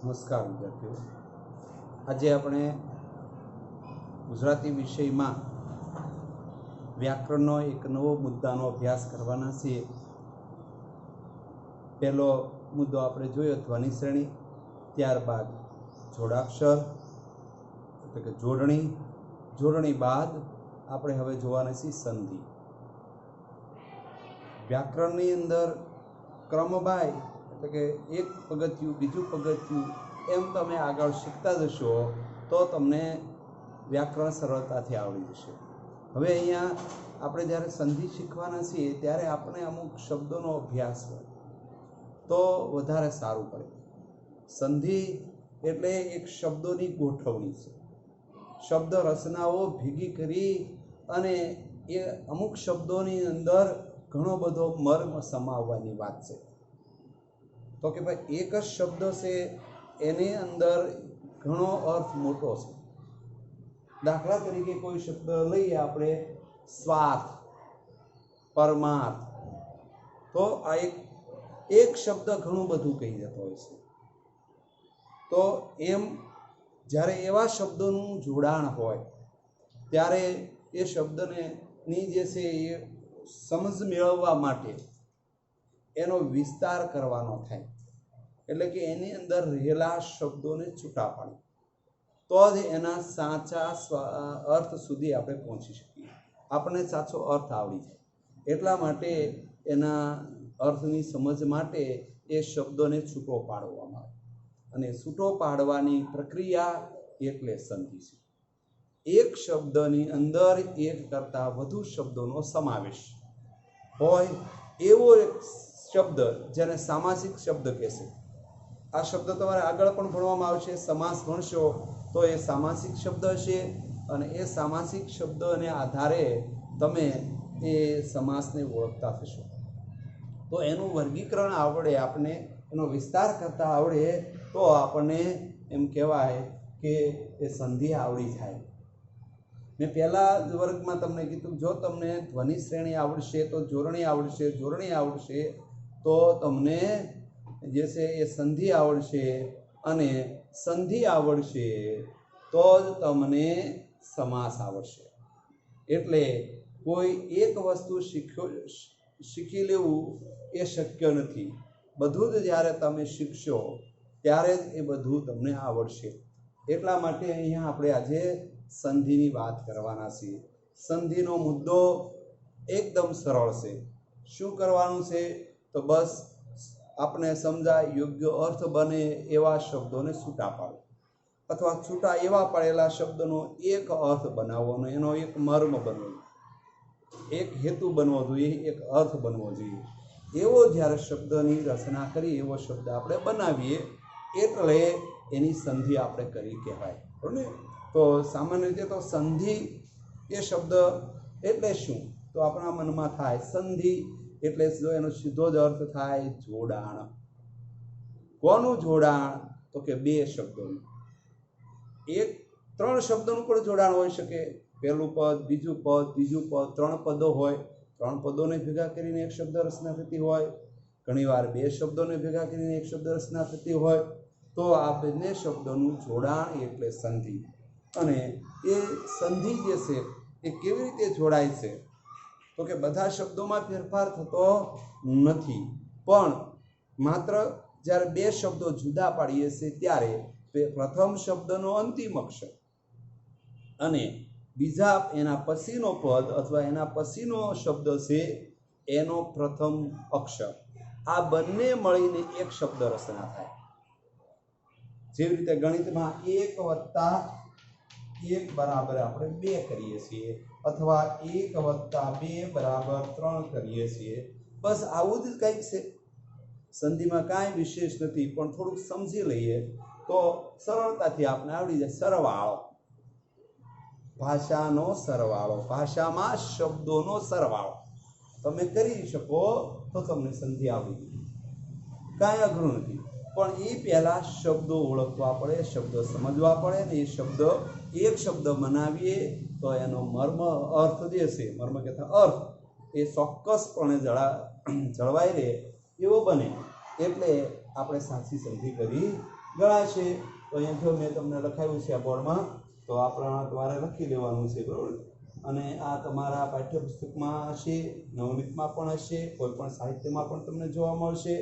નમસ્કાર વિદ્યાર્થીઓ, આજે આપણે ગુજરાતી વિષયમાં વ્યાકરણનો એક નવો મુદ્દાનો અભ્યાસ કરવાના છીએ. પહેલો મુદ્દો આપણે જોયો ધ્વનિ શ્રેણી, ત્યારબાદ જોડાક્ષર એટલે કે જોડણી બાદ આપણે હવે જોવાના છીએ સંધિ. વ્યાકરણની અંદર ક્રમબાય એટલે કે એક પગથિયું બીજું પગથિયું એમ તમે આગળ શીખતા જશો તો તમને વ્યાકરણ સરળતાથી આવડી જશે. હવે અહીંયા આપણે જ્યારે સંધિ શીખવાના છીએ ત્યારે આપણે અમુક શબ્દોનો અભ્યાસ હોય તો વધારે સારું પડે. સંધિ એટલે એક શબ્દોની ગોઠવણી છે. શબ્દ રચનાઓ ભેગી કરી અને એ અમુક શબ્દોની અંદર ઘણો બધો મર્મ સમાવવાની વાત છે. તો કે ભાઈ એક જ શબ્દ છે એની અંદર ઘણો અર્થ મોટો છે. દાખલા તરીકે કોઈ શબ્દ લઈએ આપણે સ્વાર્થ, પરમાર્થ, તો આ એક શબ્દ ઘણું બધું કહી જતો હોય છે. તો એમ જ્યારે એવા શબ્દોનું જોડાણ હોય ત્યારે એ શબ્દને જે છે એ સમજ મેળવવા માટે એનો વિસ્તાર કરવાનો થાય, એટલે કે એની અંદર રહેલા શબ્દોને છૂટા પાડી તો જ એના સાચા અર્થ સુધી આપણે પહોંચી શકીએ, આપણને સાચો અર્થ આવડી જાય. એટલા માટે એના અર્થની સમજ માટે એ શબ્દોને છૂટો પાડવામાં આવે, અને છૂટો પાડવાની પ્રક્રિયા એટલે સંધિ છે. એક શબ્દની અંદર એક કરતાં વધુ શબ્દોનો સમાવેશ હોય એવો એક શબ્દ જેને સામાસિક શબ્દ કહેશે. આ શબ્દ તમારે આગળ પણ ભણવામાં આવશે. સમાસ ભણશો તો એ સામાસિક શબ્દ હશે, અને એ સામાસિક શબ્દને આધારે તમે એ સમાસને ઓળખતા થશો. તો એનું વર્ગીકરણ આવડે, આપણે એનો વિસ્તાર કરતા આવડે તો આપણને એમ કહેવાય કે એ સંધિ આવડી જાય. મેં પહેલા વર્ગમાં તમને કીધું જો તમને ધ્વનિ શ્રેણી આવડશે તો જોડણી આવડશે તો તમને જે છે એ સંધિ આવડશે, અને સંધિ આવડશે તો જ તમને સમાસ આવડશે. એટલે કોઈ એક વસ્તુ શીખી લેવું એ શક્ય નથી. બધું જ જ્યારે તમે શીખશો ત્યારે જ એ બધું તમને આવડશે. એટલા માટે અહીંયા આપણે આજે સંધિની વાત કરવાના છીએ. સંધિનો મુદ્દો એકદમ સરળ છે. શું કરવાનું છે? તો બસ આપણે સમજાય, યોગ્ય અર્થ બને એવા શબ્દોને છૂટા પાડો, અથવા છૂટા એવા પાડેલા શબ્દનો એક અર્થ બનાવવાનો, એનો એક મર્મ બનવો, એક હેતુ બનવો જોઈએ, એક અર્થ બનવો જોઈએ. એવો જ્યારે શબ્દની રચના કરી એવો શબ્દ આપણે બનાવીએ એટલે એની સંધિ આપણે કરી કહેવાય. બરાબર ને? તો સામાન્ય રીતે તો સંધિ એ શબ્દ એટલે શું તો આપણા મનમાં થાય સંધિ એટલે જો એનો સીધો જ અર્થ થાય જોડાણ. કોનું જોડાણ? તો કે બે શબ્દોનું. ત્રણ શબ્દોનું પણ જોડાણ હોઈ શકે. પહેલું પદ, બીજું પદ, ત્રીજું પદ, ત્રણ પદો હોય. ત્રણ પદોને ભેગા કરીને એક શબ્દ રચના થતી હોય. ઘણીવાર બે શબ્દોને ભેગા કરીને એક શબ્દ રચના થતી હોય. તો આ બંને શબ્દોનું જોડાણ એટલે સંધિ. અને એ સંધિ જે છે એ કેવી રીતે જોડાય છે? તો કે બધા શબ્દોમાં ફેરફાર થતો નથી, પણ માત્ર જ્યારે બે શબ્દો જુદા પાડીએ છીએ ત્યારે પ્રથમ શબ્દનો અંતિમ અક્ષર અને બીજા એના પછીનો પદ અથવા એના પછીનો શબ્દ છે એનો પ્રથમ અક્ષર, આ બંને મળીને એક શબ્દ રચના થાય. જેવી રીતે ગણિતમાં 1+1 બરાબર આપણે 2 કરીએ છીએ, અથવા 1+2 બરાબર 3 કરીએ છીએ. બસ આવું જ કંઈક છે. સંધિમાં કાંઈ વિશેષ નથી, પણ થોડુંક સમજી લઈએ તો સરળતાથી આપણે આવડી જાય. સરવાળો, ભાષાનો સરવાળો, ભાષામાં શબ્દોનો સરવાળો તમે કરી શકો તો તમને સંધિ આવડી ગઈ. કાંઈ અઘરું નથી, પણ એ પહેલાં શબ્દો ઓળખવા પડે, શબ્દો સમજવા પડે ને એ શબ્દ એક શબ્દ બનાવીએ તો એનો મર્મ અર્થ જે છે, મર્મ કહેતા અર્થ એ ચોક્કસપણે જળવાઈ રહે એવો બને. એટલે આપણે સાચી સંધિ કરી ગણાશે. તો અહીંયા જો મેં તમને લખાવ્યું છે આ બોર્ડમાં, તો આપણે તમારે લખી લેવાનું છે, બરાબર. અને આ તમારા પાઠ્યપુસ્તકમાં હશે, નવનીતમાં પણ હશે, કોઈ પણ સાહિત્યમાં પણ તમને જોવા મળશે.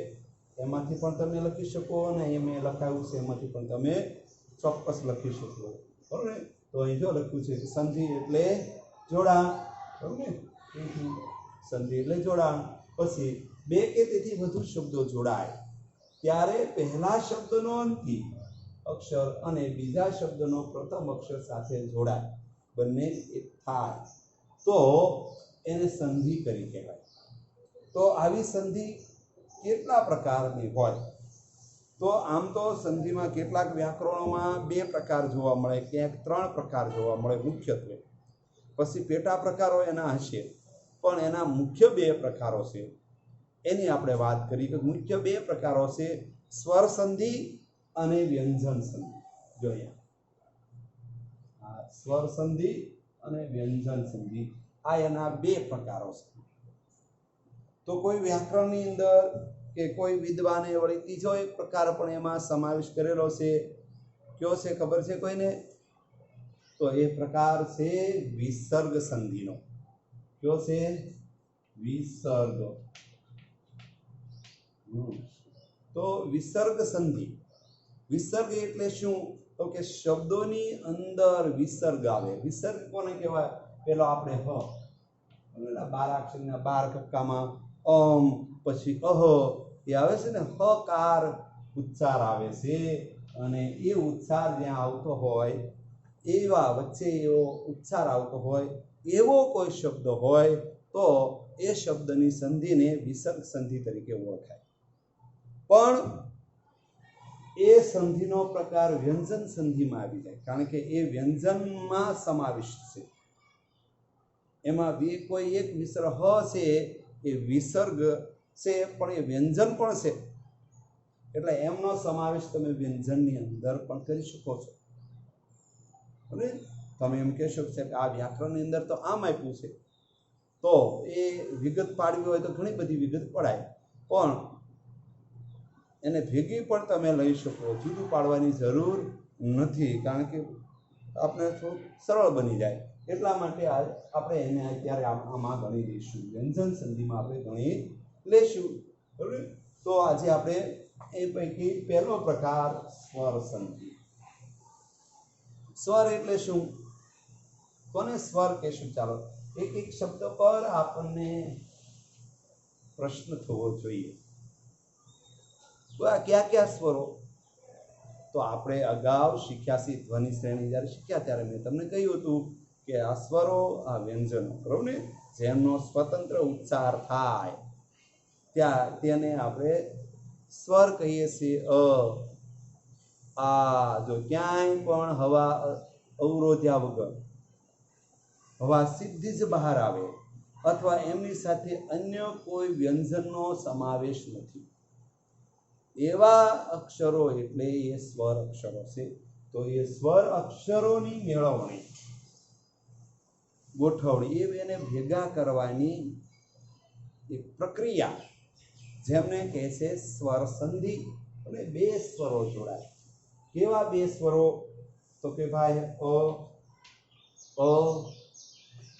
એમાંથી પણ તમે લખી શકો, અને એ મેં લખાવ્યું છે એમાંથી પણ તમે ચોક્કસ લખી શકો, બરાબર ને. તો અહીં જો લખ્યું છે કે સંધિ એટલે જોડાણ, બરાબર ને. સંધિ એટલે જોડાણ. પછી બે કે તેથી વધુ શબ્દો જોડાય ત્યારે પહેલા શબ્દનો અંતિમ અક્ષર અને બીજા શબ્દનો પ્રથમ અક્ષર સાથે જોડાય, બંને એક થાય તો એને સંધિ કરી કહેવાય. તો આવી સંધિ કેટલા પ્રકારની હોય? તો આમ તો સંધિમાં કેટલાક વ્યાકરણોમાં 2 પ્રકાર જોવા મળે, ક્યાંક 3 પ્રકાર જોવા મળે મુખ્યત્વે. પછી પેટા પ્રકારો એના હશે, પણ એના મુખ્ય 2 પ્રકારો છે એની આપણે વાત કરી. કે મુખ્ય 2 પ્રકારો છે, સ્વર સંધિ અને વ્યંજન સંધિ. જોઈએ આ સ્વર સંધિ અને વ્યંજન સંધિ, આ એના 2 પ્રકારો છે. તો કોઈ વ્યાકરણની અંદર કે કોઈ વિદ્વાને વળી ત્રીજો એક પ્રકાર પણ એમાં સમાવેશ કરેલો છે. કયો છે ખબર છે કોઈને? તો એ પ્રકાર છે વિસર્ગ સંધિનો. કયો છે? વિસર્ગ. તો વિસર્ગ સંધિ, વિસર્ગ એટલે શું? તો કે શબ્દોની અંદર વિસર્ગ આવે. વિસર્ગ કોને કહેવાય? પેલો આપણે હ, 12 અક્ષરના 12 કક્કામાં પછી એ આવે છે ને, હકાર ઉચ્ચાર આવે છે, અને એ ઉચ્ચાર જ્યાં આવતો હોય, એવા વચ્ચે એવો ઉચ્ચાર આવતો હોય એવો કોઈ શબ્દ હોય તો એ શબ્દની સંધિને વિસર્ગ સંધિ તરીકે ઓળખાય. પણ એ સંધિનો પ્રકાર વ્યંજન સંધિમાં આવી જાય, કારણ કે એ વ્યંજનમાં સમાવિષ્ટ છે. એમાં કોઈ એક વિસર્ગ હ છે, એ વિસર્ગ છે, પણ એ વ્યંજન પણ છે. એટલે એમનો સમાવેશ તમે વ્યંજનની અંદર પણ કરી શકો છો. અને તમે એમ કહેશો કે આ વ્યાકરણની અંદર તો આમ આપ્યું છે, તો એ વિગત પાડવી હોય તો ઘણી બધી વિગત પડાય, પણ એને ભેગી પણ તમે લઈ શકો, જુદું પાડવાની જરૂર નથી, કારણ કે આપણે થોડુંક સરળ બની જાય. એટલા માટે આપણે એને અત્યારે આમાં ગણી લઈશું, વ્યંજન સંધિમાં આપણે ગણી લઈશું, બરાબર. તો આજે આપણે એ પૈકી પહેલો પ્રકાર સ્વર સંધિ. સ્વર એટલે શું? કોને સ્વર કહેશું? ચાલો એક એક શબ્દ પર આપણને પ્રશ્ન થવો જોઈએ. આ કયા કયા સ્વરો? તો આપણે અગાઉ શીખ્યા છે, ધ્વનિ શ્રેણી જ્યારે શીખ્યા ત્યારે મેં તમને કહ્યું હતું કે આ સ્વરો, આ વ્યંજનો, બરાબર ને, જેમનો સ્વતંત્ર ઉચ્ચાર થાય તેને આપણે સ્વર કહીએ છીએ. આ જો ક્યાંય પણ હવા અવરોધ્યા વગર હવા સીધી જ બહાર આવે, અથવા એમની સાથે અન્ય કોઈ વ્યંજનનો સમાવેશ નથી, એવા અક્ષરો એટલે એ સ્વર અક્ષરો છે. તો એ સ્વર અક્ષરોની મેળવણી, ગોઠવણી, એને ભેગા કરવાની એક પ્રક્રિયા, જેમને કહે છે સ્વર સંધિ. અને 2 સ્વરો જોડાય. કેવા 2 સ્વરો? તો કે ભાઈ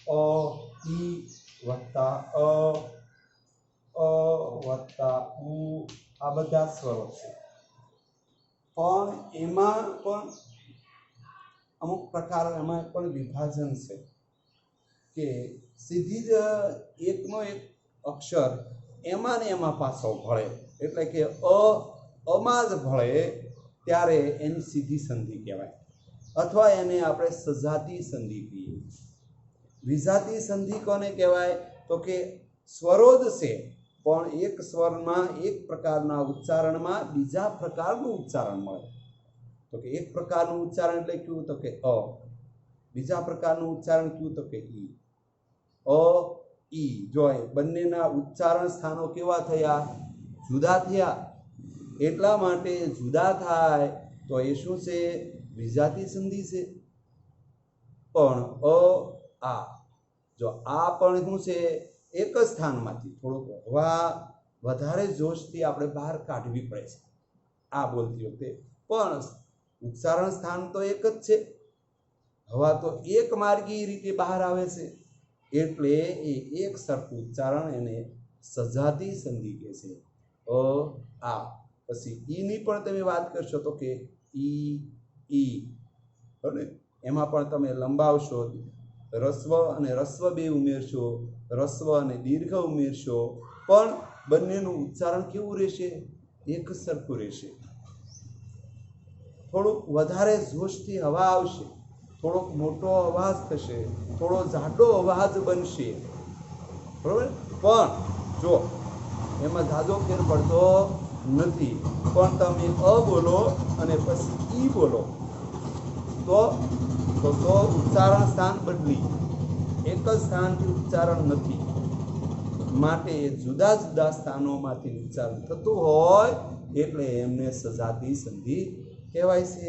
અ ઈ વત્તા અ વત્તા ઉ, આ બધા સ્વરો છે. પણ એમાં પણ અમુક પ્રકાર, એમાં પણ વિભાજન છે કે સીધી જ એકનો એક અક્ષર એમાં ને એમાં પાછો ભળે, એટલે કે અમાં જ ભળે ત્યારે એની સીધી સંધિ કહેવાય, અથવા એને આપણે સજાતી સંધિ કહીએ. વિજાતી સંધિ કોને કહેવાય? તો કે સ્વરો જ છે, પણ એક સ્વરમાં એક પ્રકારના ઉચ્ચારણમાં બીજા પ્રકારનું ઉચ્ચારણ મળે. તો કે એક પ્રકારનું ઉચ્ચારણ એટલે કયું? તો કે અ. બીજા પ્રકારનું ઉચ્ચારણ કયું? તો કે ઈ. અ ઈ. જો બંનેના ઉચ્ચારણ સ્થાનો કેવા થયા? જુદા થયા. એટલા માટે જુદા થાય તો એ શું છે? વિજાતી સંધિ છે. પણ આ, જો આ પણ શું છે? એક જ સ્થાનમાંથી થોડુંક હવા વધારે જોશથી આપણે બહાર કાઢવી પડે છે આ બોલતી વખતે, પણ ઉચ્ચારણ સ્થાન તો એક જ છે. હવા તો એક માર્ગી રીતે બહાર આવે છે, એટલે એ એક સરખું ઉચ્ચારણ એને સજાતી સંધિ કહે છે. અ આ પછી ઈની પણ તમે વાત કરશો તો કે ઈ બરાબર, એમાં પણ તમે લંબાવશો, રસ્વ અને રસ્વ બે ઉમેરશો, રસ્વ અને દીર્ઘ ઉમેરશો, પણ બંનેનું ઉચ્ચારણ કેવું રહેશે? એક સરખું રહેશે. થોડુંક વધારે જોશથી હવા આવશે, થોડોક મોટો અવાજ થશે, થોડો જાડો અવાજ બનશે, બરાબર. પણ જો એમાં જાજો ફેર પડતો નથી. પણ તમે અ બોલો અને પછી ઈ બોલો તો ઉચ્ચારણ સ્થાન બદલી, એક જ સ્થાનથી ઉચ્ચારણ નથી. માટે જુદા જુદા સ્થાનોમાંથી ઉચ્ચારણ થતું હોય એટલે એમને સજાતી સંધિ કહેવાય છે.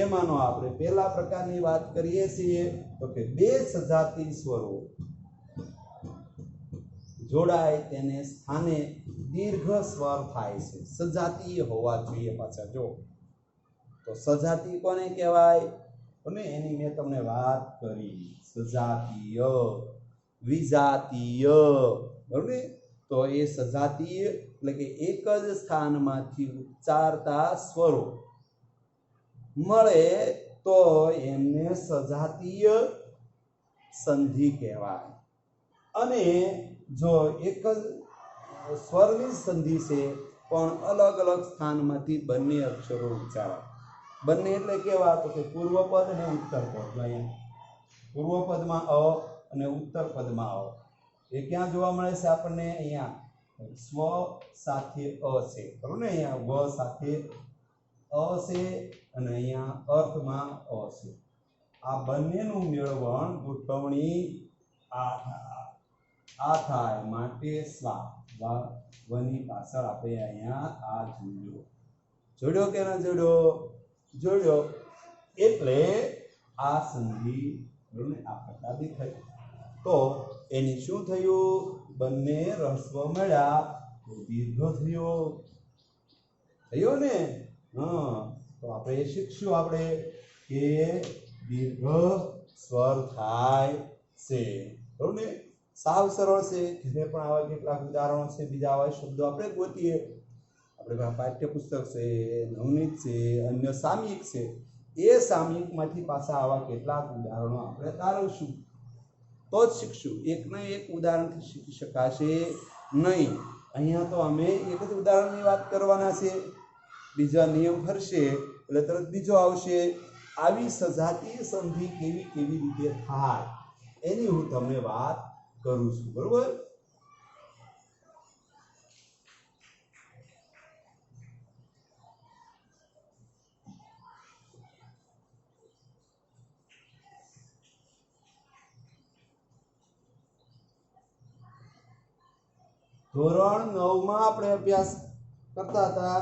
એમાંનો આપણે પહેલા પ્રકારની વાત કરીએ છીએ તો કે બે સજાતી સ્વરો જોડાય તેને સ્થાને દીર્ઘ સ્વર થાય છે. સજાતીય હોવા જોઈએ પાછા. જો તો સજાતી કોને કહેવાય? અને એની મેં તમને વાત કરી, સજાતીય, વિજાતીય, બરાબર. તો એ સજાતીય એટલે કે એક જ સ્થાનમાંથી ઉચ્ચારતા સ્વરો મળે તો એમને સજાતીય સંધિ કહેવાય. અને જો એક જ સ્વરની સંધિ છે પણ અલગ અલગ સ્થાનમાંથી બંને અક્ષરો ઉચ્ચારાય. બંને એટલે કેવા? તો કે પૂર્વ પદ અને ઉત્તર પદ. અહીંયા પૂર્વ પદમાં અ અને ઉત્તર પદમાં અ. એ ક્યાં જોવા મળે છે આપણને? અહીંયા સ્વ સાથે અ છે, બરાબર ને? અહીંયા વ સાથે અ છે અને અહીંયા અર્થમાં અ છે. આ બંનેનું મેળવણ ગોઠવણી આ થાય. માટે સ્વા વની પાછળ આપણે અહીંયા આ જોડ્યો કે ના જોડ્યો એટલે આ સંધિ આ પ્રકાર દેખાય. તો એની શું થયું? બંને રસ્વ મળ્યા તો દીર્ઘ થયો ને. તો આપણે શીખશું આપણે કે દીર્ઘ સ્વર થાય છે, બરાબર ને? સાવ સરળ છે. ઘરે પણ આવા કેટલાક ઉદાહરણો છે, બીજા આવા શબ્દો આપણે ગોતીએ. આપણે પાઠ્યપુસ્તક છે, નવનીત છે, અન્ય સામયિક છે, એ સામયિકમાંથી પાછા આવા કેટલાક ઉદાહરણો આપણે તારવશું તો જ શીખશું. એકને એક ઉદાહરણથી શીખી શકાશે નહીં. અહીંયા તો અમે એક જ ઉદાહરણની વાત કરવાના છે, બીજા નિયમ ફરશે એટલે તરત બીજો આવશે. આવી સજાતીય સંધિ કેવી રીતે થાય એની હું તમને વાત કરું છું, બરોબર? ધોરણ 9 માં આપણે અભ્યાસ કરતા હતા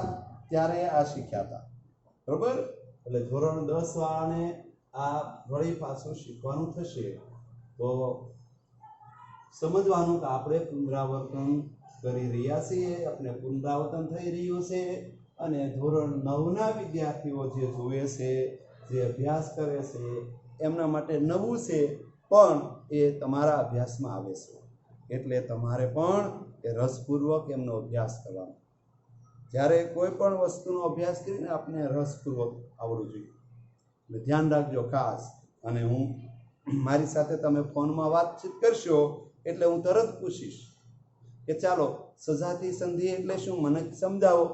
ત્યારે આ શીખ્યા હતા, બરોબર? એટલે ધોરણ 10 વાળાને આ વળી પાછું શીખવાનું થશે તો સમજવાનું કે આપણે પુનરાવર્તન કરી રહ્યા છીએ, આપણે પુનરાવર્તન થઈ રહ્યું છે. અને ધોરણ 9 ના વિદ્યાર્થીઓ જે જોવે છે, જે અભ્યાસ કરે છે, એમના માટે નવું છે, પણ એ તમારા અભ્યાસમાં આવે છે. એટલે તમારે પણ એ રસપૂર્વક એમનો અભ્યાસ કરવાનો. જ્યારે કોઈ પણ વસ્તુનો અભ્યાસ કરીને આપણે રસપૂર્વક આવડવું જોઈએ. એટલે ધ્યાન રાખજો ખાસ. અને હું મારી સાથે તમે ફોનમાં વાતચીત કરશો એટલે હું તરત પૂછીશ કે ચાલો સજાતી સંધિ એટલે શું, મને સમજાવો.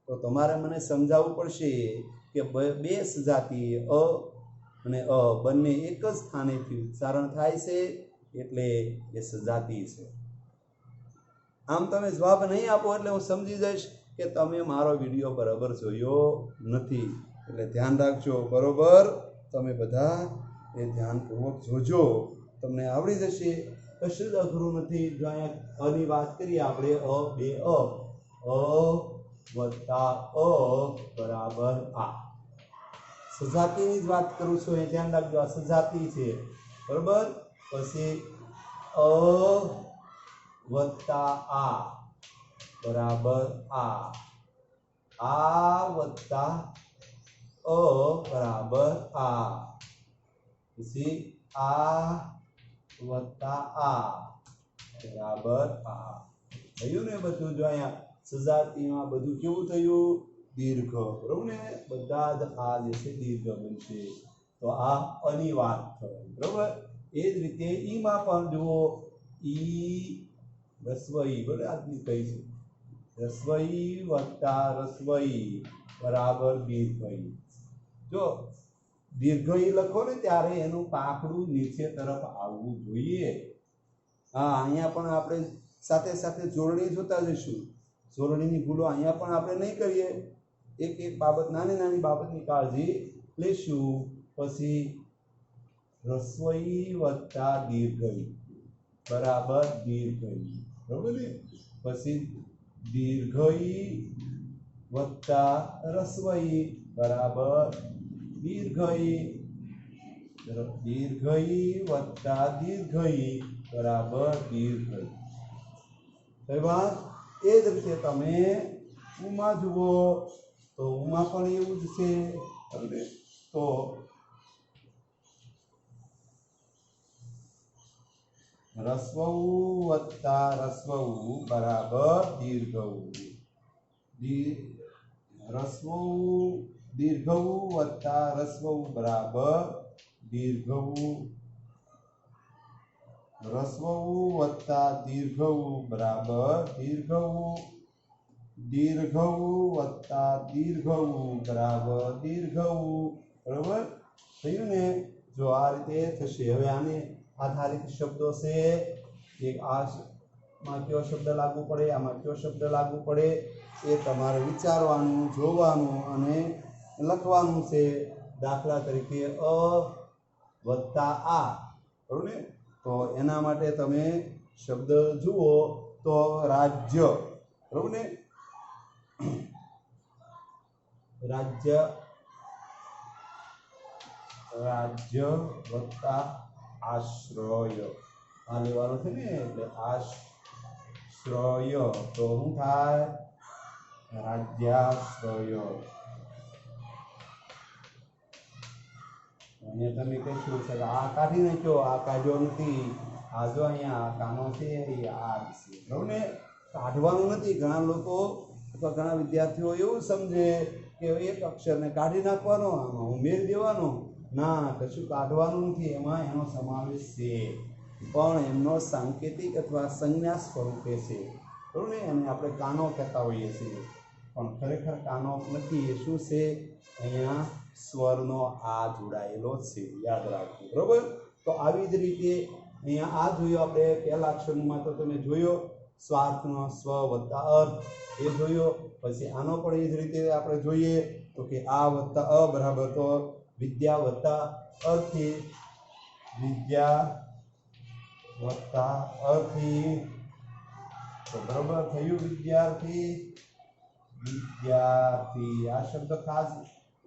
તો તમારે મને સમજાવવું પડશે કે બે સજાતી અ અને અ બંને એક જ સ્થાનેથી ઉચ્ચારણ થાય છે એટલે એ સજાતી છે. આમ તમે જવાબ નહીં આપો એટલે હું સમજી જઈશ કે તમે મારો વિડીયો બરાબર જોયો નથી. એટલે ધ્યાન રાખજો, બરોબર? તમે બધા એ ધ્યાનપૂર્વક જોજો, તમને આવડી જશે. કશું જ અઘરું નથી. જો અહીંયા અની વાત કરીએ આપણે, અ બે અ વત્તા અ બરાબર આ. સજાતીની જ વાત કરું છું, એ ધ્યાન રાખજો. આ સજાતી છે, બરોબર? પછી અ વત્તા આ બરાબર આ વત્તા અ બરાબર આ, પછી આ વત્તા આ બરાબર આ થયું ને બધું. જો અહીંયા સજાતીમાં બધું કેવું થયું? દીર્ઘ. બરોબર ને? બધા જ આ જે છે દીર્ઘ બનશે. તો આ અની વાત થઈ. બરોબર? એ જ રીતે ઈમાં પણ જુઓ, ઈ રસ્વઈ. બરાબર? આજની કઈ છે રસ્વઈ વત્તા રસ્વઈ બરાબર દીર્ઘઈ. જો દીર્ઘઈ લખો ને ત્યારે એનું પાંખડું નીચે તરફ આવવું જોઈએ. હા, અહીંયા પણ આપણે સાથે સાથે જોડણી જોતા જઈશું. જોડણીની ભૂલો અહીંયા પણ આપણે નહીં કરીએ. એક એક બાબત, નાની નાની બાબતની કાળજી લઈશું. પછી રસ્વઈ વત્તા દીર્ઘઈ બરાબર દીર્ઘઈ. બરોબર ને? પછી દીર્ઘઈ વત્તા રસ્વઈ બરાબર દીર્ઘઈ. દીર્ઘઈ વત્તા દીર્ઘઈ બરાબર દીર્ઘઈ. એ વાત એ જ રીતે તમે ઉમાં જુઓ તો ઉમાં પણ એવું જ છે. તો રસ્વઉ વત્તા રસ્વઉ બરાબર દીર્ઘઉ. રસ્વઉ દીર્ઘઉ વત્તા રસ્વઉ બરાબર દીર્ઘઉ. રસ્વઉ વત્તા દીર્ઘઉ બરાબર દીર્ઘઉ. દીર્ઘઉ વત્તા દીર્ઘઉ બરાબર દીર્ઘઉ. બરાબર થયું ને? જો આ રીતે થશે. હવે આને આધારિત શબ્દો છે. એક આમાં કયો શબ્દ લાગુ પડે, આમાં કયો શબ્દ લાગુ પડે, એ તમારે વિચારવાનું, જોવાનું અને લખવાનું છે. દાખલા તરીકે અ વત્તા આ. બરોબર ને? તો એના માટે તમે શબ્દ જુઓ તો રાજ્ય. બરોબર ને? રાજ્ય. રાજ્ય વત્તા આશ્રય. આ લેવાનું છે ને, એટલે આશ્રય. તો શું થાય? રાજ્યાશ્રય. અહીંયા તમે કહેશો કે આ કાઢી નાખ્યો, આ કાઢ્યો નથી. આ જો અહીંયા કાનો છે, એ આ છે. બરાબર ને? કાઢવાનું નથી. ઘણા લોકો અથવા ઘણા વિદ્યાર્થીઓ એવું સમજે કે એક અક્ષરને કાઢી નાખવાનો, આમાં ઉમેરી દેવાનો. ના, કશું કાઢવાનું નથી. એમાં એનો સમાવેશ છે, પણ એમનો સાંકેતિક અથવા સંજ્ઞા સ્વરૂપે છે. બરાબર ને? એને આપણે કાનો કહેતા હોઈએ છીએ, પણ ખરેખર કાનો નથી. એ શું છે? અહીંયા સ્વરનો આ જોડાયેલો છે. યાદ રાખજો. બરોબર? તો આવી જ રીતે અહીંયા આ જોયો આપણે પહેલા અક્ષરમાં. તો તમે જોયો સ્વાર્થનો સ્વ વત્તા અર્થ, એ જોયો. પછી આનો પણ એ જ રીતે આપણે જોઈએ તો કે આ વત્તા અ બરાબર તો વિદ્યા વત્તા અર્થી. વિદ્યા વત્તા અર્થી. તો બરાબર થયું વિદ્યાર્થી. વિદ્યાર્થી આ શબ્દ ખાસ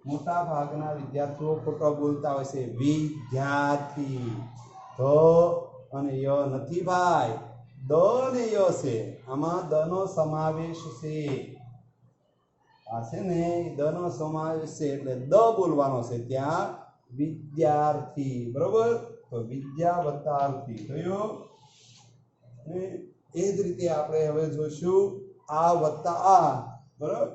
મોટા ભાગના વિદ્યાર્થીઓ ખોટો બોલતા હોય છે. વિદ્યાર્થી. ધ અને ય નથી ભાઈ, દ ને ય છે. આમાં દ નો સમાવેશ છે. આ છે ને, દ નો સમાવેશ છે એટલે દ બોલવાનો છે ત્યાં. વિદ્યાર્થી. બરોબર? તો વિદ્યા વત્તા અર્થી થયો. એ જ રીતે આપણે હવે જોઈશું આ વત્તા આ. બરોબર?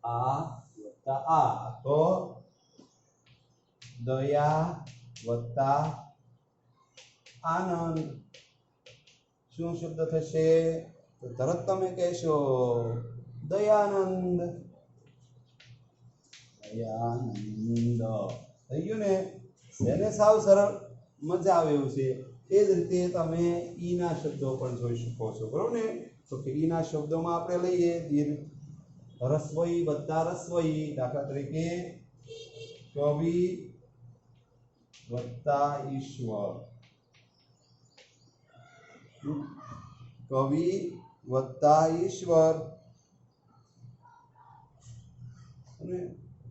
આ વત્તા આ તો દયા વત્તા આનંદ. શું શબ્દ થશે? તો તરત તમે કહેશો દયાનંદ. દયાનંદ થઈ ગયું ને? એને સાવ સરળ, મજા આવે એવું છે. એ જ રીતે તમે ઈ ના શબ્દો પણ જોઈ શકો છો. બરોબર ને? તો કે ઈ ના શબ્દોમાં આપણે લઈએ રસ્વઈ વત્તા રસ્વઈ. દાખલા તરીકે કવિ વત્તા ઈશ્વર. કવિ વત્તા ઈશ્વર.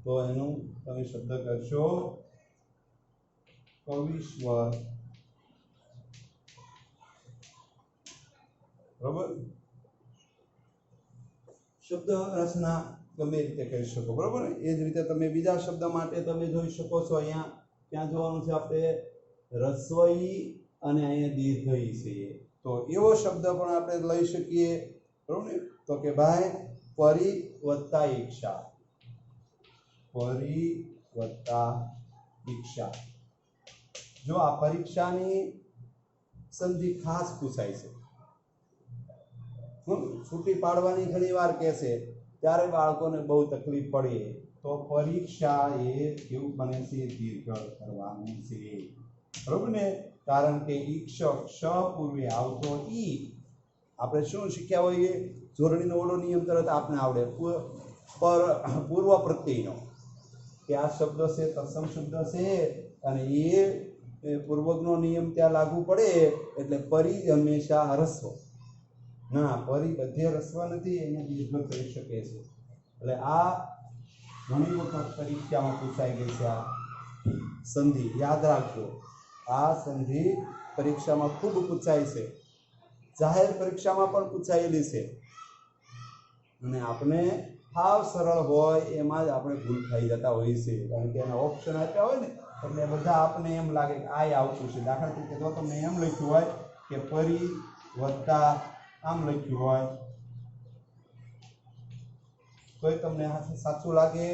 તો એનું તમે શબ્દ કરશો કવિશ્વર. બરોબર? શબ્દ રચના ગમે રીતે કરી શકો, બરોબર ને? એ જ રીતે તમે બીજા શબ્દ માટે તમે જોઈ શકો છો. અહીંયા ક્યાં જોવાનું છે આપણે? રસોઈ અને અહીંયા દીર્ઘઈ છે, તો એવો શબ્દ પણ આપણે લઈ શકીએ, બરોબર ને? તો કે ભાઈ પરી વત્તા ઈક્ષા, પરી વત્તા ઈક્ષા. જો આ પરીક્ષાની સંધિ ખાસ પૂછાય છે, છૂટી પાડવાની ઘણી વાર કહેશે ત્યારે બાળકોને બહુ તકલીફ પડે, તો પરીક્ષા એ કેવું બને છે? દીર્ઘ કરવાનું છે, બરોબર ને? કારણ કે ઈક્ષ ક્ષ પૂર્વે આવતો ઈ, આપણે શું શીખ્યા હોઈએ? જોડણીનો ઓલો નિયમ તરત આપણે આવડે, પૂર્વ પ્રત્યયનો, કે આ શબ્દ છે તત્સમ શબ્દ છે અને એ પૂર્વજનો નિયમ ત્યાં લાગુ પડે એટલે પરી હંમેશા હરસ્વ. ના, પરી બધે રસ્વ નથી, અહીંયા દીર્ઘ કરી શકે છે. એટલે આ ઘણી વખત પરીક્ષામાં પૂછાઈ ગઈ છે. આ સંધિ યાદ રાખજો, આ સંધિ પરીક્ષામાં ખૂબ પૂછાય છે, જાહેર પરીક્ષામાં પણ પૂછાયેલી છે. અને આપણે હાવ સરળ હોય એમાં જ આપણે ભૂલ થઈ જતા હોઈએ છીએ, કારણ કે એના ઓપ્શન આપ્યા હોય ને એટલે બધા આપણે એમ લાગે કે આ આવતું છે. દાખલા તરીકે જો તમને એમ લખ્યું હોય કે પરી વત્તા આમ લખ્યું હોય તો તમને સાચું લાગે.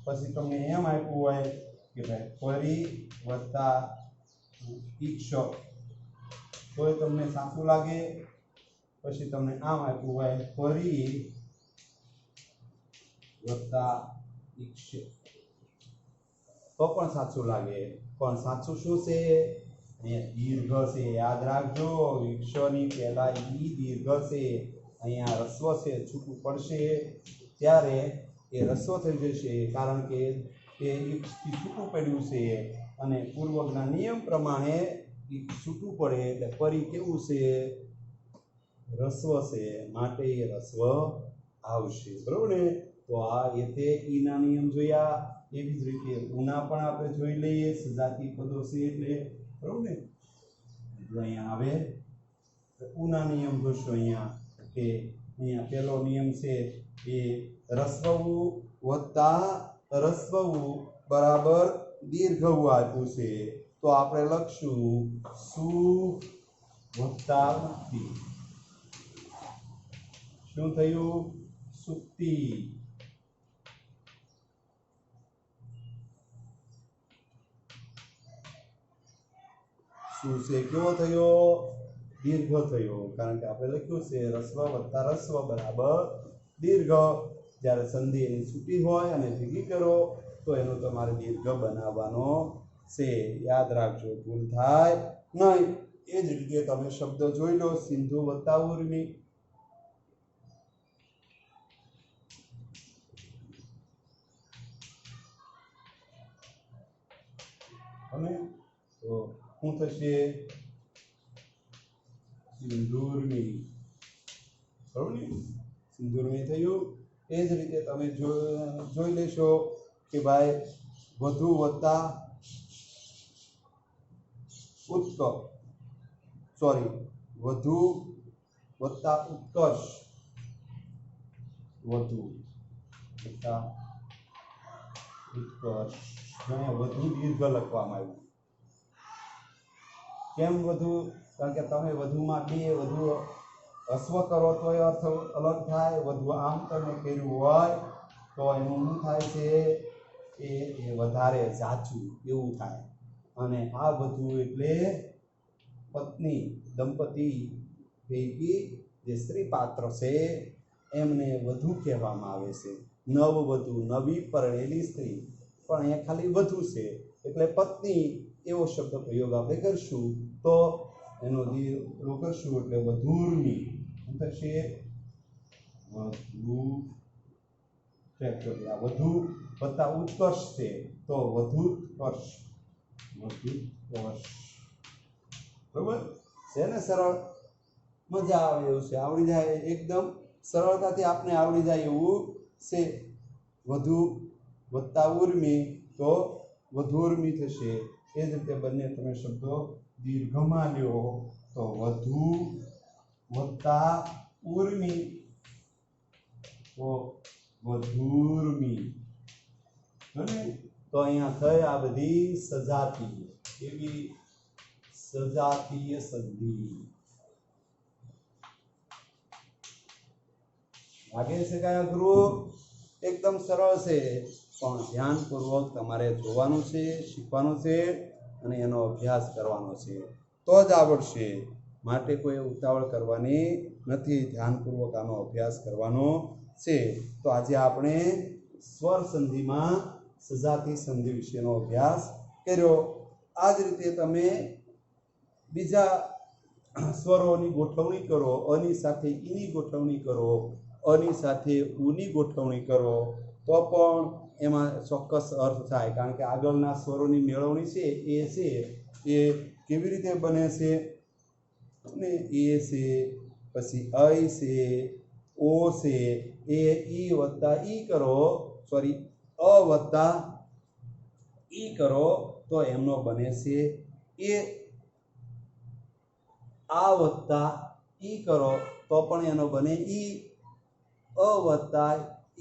પછી તમને એમ આપ્યું હોય કે ભાઈ પરી વત્તા ઈક્ષ તો તમને સાચું લાગે. પછી તમને આમ આપ્યું હોય પરી વત્તા ઈક્ષ તો પણ સાચું લાગે. પણ સાચું શું છે? અહીંયા દીર્ઘ છે, યાદ રાખજો. ઈક્ષની પહેલા ઈ દીર્ઘ છે, અહીંયા રસ્વ છે, છૂટું પડશે ત્યારે એ રસ્વ થઈ જશે, કારણ કે એ ઈક્ષથી છૂટું પડ્યું છે અને પૂર્વજના નિયમ પ્રમાણે ઈક્ષ છૂટું પડે એટલે પરી કેવું છે? રસ્વ છે, માટે એ રસ્વ આવશે, બરોબર ને? તો આ એતે ઈના નિયમ જોયા. એવી જ રીતે ઉના પણ આપણે જોઈ લઈએ, સજાતી પદો છે એટલે, બરોબર ને? એટલે અહીંયા આવે ઉના નિયમ જોશો. અહીંયા કે અહીંયા પહેલો નિયમ છે એ રસ્વઉ વત્તા રસ્વઉ બરાબર દીર્ઘઉ આપ્યું છે, તો આપણે લખશું સુ વત્તા ઉક્તિ. શું થયું? સુક્તિ. શું છે? કેવો થયો? દીર્ઘ થયો, કારણ કે આપણે લખ્યું છે રસ્વ વત્તા રસ્વ બરાબર દીર્ઘ. જ્યારે સંધિ એની છૂટી હોય અને ભેગી કરો તો એનો તમારે દીર્ઘ બનાવવાનો છે, યાદ રાખજો, ભૂલ થાય નહીં. એ જ રીતે તમે શબ્દ જોઈ લો, સિંધુ વત્તા ઉર્મી. અને તો શું થશે? સિંધુર્મી, બરોબર ને? સિંધુર્મી થયું. એ જ રીતે તમે જોઈ લેશો કે ભાઈ વધુ વત્તા વધુ વત્તા ઉત્કર્ષ, વધુ વત્તા ઉત્કર્ષ. વધુ દીર્ઘ લખવામાં આવ્યું. કેમ વધુ? કારણ કે તમે વધુમાં બે વધુ હસ્વ કરો તો એ અર્થ અલગ થાય. વધુ આમ તમે કર્યું હોય તો એનું શું થાય છે? એ વધારે ઝાચું એવું થાય. અને આ બધું એટલે પત્ની, દંપતી પૈકી જે સ્ત્રી પાત્ર છે એમને વધુ કહેવામાં આવે છે. નવવધુ, નવી પરણેલી સ્ત્રી, પણ અહીંયા ખાલી વધુ છે એટલે પત્ની એવો શબ્દ પ્રયોગ આપણે કરશું તો એનો દીર્ઘ કરશું એટલે વધુર્મી થશે. વધુ વત્તા ઉત્કર્ષ છે તો વધુત્કર્ષ, વધુત્કર્ષ, બરોબર છે ને? સરળ, મજા આવે એવું છે, આવડી જાય એકદમ સરળતાથી આપણે આવડી જાય એવું છે. વધુ વત્તા ઉર્મી તો વધુર્મી થશે. એ જ રીતે બંને તમે શબ્દો દીર્ઘમાં લ્યો તો વધુ વત્તા ઉર્મી, તો વધુર્મી. તો અહીંયા થઈ આ બધી સજાતીય, એવી સજાતીય સંધિ. લાગે છે કઈ અઘરું? એકદમ સરળ છે, પણ ધ્યાનપૂર્વક તમારે જોવાનું છે, શીખવાનું છે અને એનો અભ્યાસ કરવાનો છે, તો જ આવડશે. માટે કોઈ ઉતાવળ કરવાની નથી, ધ્યાનપૂર્વક આનો અભ્યાસ કરવાનો છે. તો આજે આપણે સ્વર સંધિમાં સજાતી સંધિ વિશેનો અભ્યાસ કર્યો. આ જ રીતે તમે બીજા સ્વરોની ગોઠવણી કરો, અની સાથે ઈની ગોઠવણી કરો, અની સાથે ઉની ગોઠવણી કરો, તો પણ એમાં ચોક્કસ અર્થ થાય. કારણ કે આગળના સ્વરોની મેળવણી છે એ કેવી રીતે બને છે? અને એ છે, પછી અય છે, ઓ છે, એ ઈ વત્તા ઈ કરો, સોરી અ વત્તા ઈ કરો તો એમનો બને છે એ. આ વત્તા ઈ કરો તો પણ એનો બને ઈ. અ વત્તા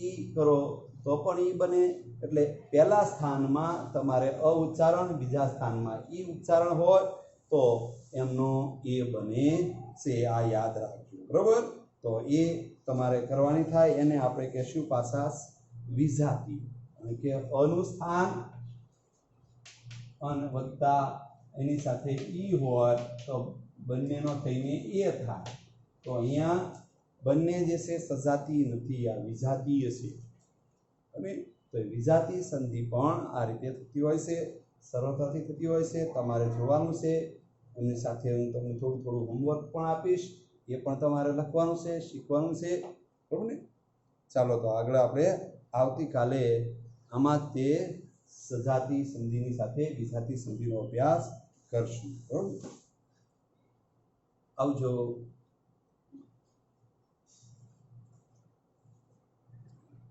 ઈ કરો તો પણ ઈ બને. એટલે પહેલા સ્થાનમાં તમારે અ ઉચ્ચારણ, બીજા સ્થાનમાં ઈ ઉચ્ચારણ હોય તો એમનો એ બને છે. આ યાદ રાખજો, બરોબર? તો એ તમારે કરવાની થાય. એને આપણે કહેશું પાછા વિજાતી. અને કે અનું સ્થાન અન વત્તા એની સાથે ઈ હોય તો બંનેનો થઈને એ થાય. તો અહીંયા બંને જે છે સજાતી નથી, આ વિજાતીય છે. અને તો વિજાતી સંધિ પણ આ રીતે થતી હોય છે, સરળતાથી થતી હોય છે. તમારે જોવાનું છે. એમની સાથે હું તમને થોડું હોમવર્ક પણ આપીશ, એ પણ તમારે લખવાનું છે, શીખવાનું છે, બરાબર ને? ચાલો, તો આગળ આપણે આવતીકાલે આમાં તે સજાતી સંધિની સાથે વિજાતી સંધિનો અભ્યાસ કરશું, બરાબર? આવજો.